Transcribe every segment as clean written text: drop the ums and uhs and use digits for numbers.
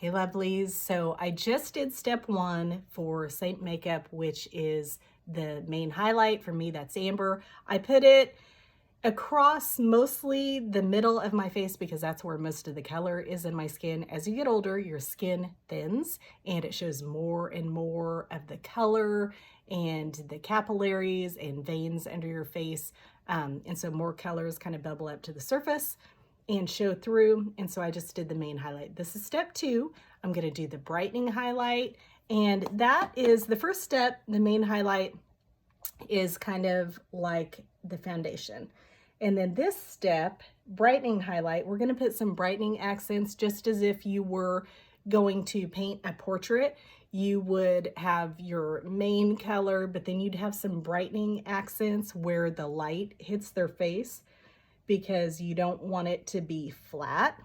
Hey lovelies, so I just did step one for Saint Makeup, which is the main highlight. For me, that's amber. I put it across mostly the middle of my face because that's where most of the color is in my skin. As you get older, your skin thins and it shows more and more of the color and the capillaries and veins under your face. And so more colors kind of bubble up to the surface and show through. And so I just did the main highlight. This is step two. I'm going to do the brightening highlight. And that is the first step. The main highlight is kind of like the foundation. And then this step, brightening highlight, we're going to put some brightening accents just as if you were going to paint a portrait. You would have your main color, but then you'd have some brightening accents where the light hits their face, because you don't want it to be flat.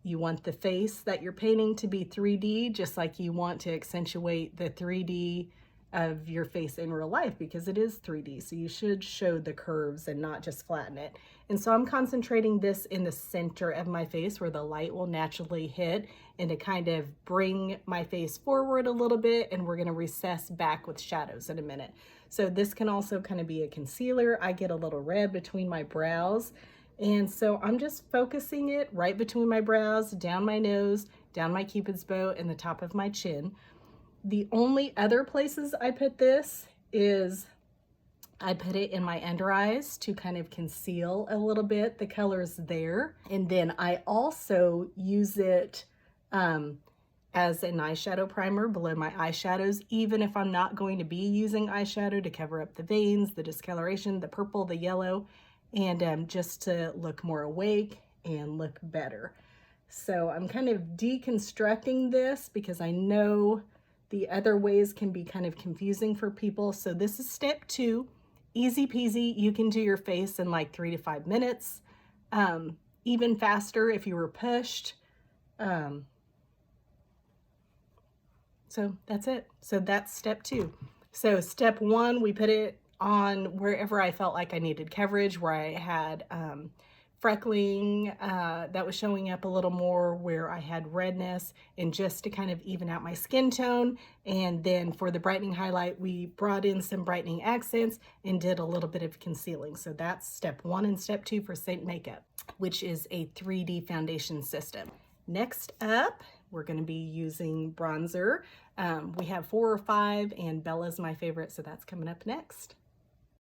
You want the face that you're painting to be 3D, just like you want to accentuate the 3D of your face in real life, because it is 3D. So you should show the curves and not just flatten it. And so I'm concentrating this in the center of my face where the light will naturally hit, and to kind of bring my face forward a little bit. And we're going to recess back with shadows in a minute. So this can also kind of be a concealer. I get a little red between my brows. And so I'm just focusing it right between my brows, down my nose, down my Cupid's bow, and the top of my chin. The only other places I put this is I put it in my under eyes to kind of conceal a little bit the colors there. And then I also use it as an eyeshadow primer below my eyeshadows, even if I'm not going to be using eyeshadow, to cover up the veins, the discoloration, the purple, the yellow, and just to look more awake and look better. So I'm kind of deconstructing this because I know the other ways can be kind of confusing for people. So this is step two, easy peasy. You can do your face in like 3 to 5 minutes, even faster if you were pushed. So that's it. So that's step two. So step one, we put it on wherever I felt like I needed coverage, where I had freckling that was showing up a little more, where I had redness, and just to kind of even out my skin tone. And then for the brightening highlight, we brought in some brightening accents and did a little bit of concealing. So that's step one and step two for Saint Makeup, which is a 3D foundation system. Next up, we're going to be using bronzer. We have 4 or 5, and Bella's my favorite, so that's coming up next.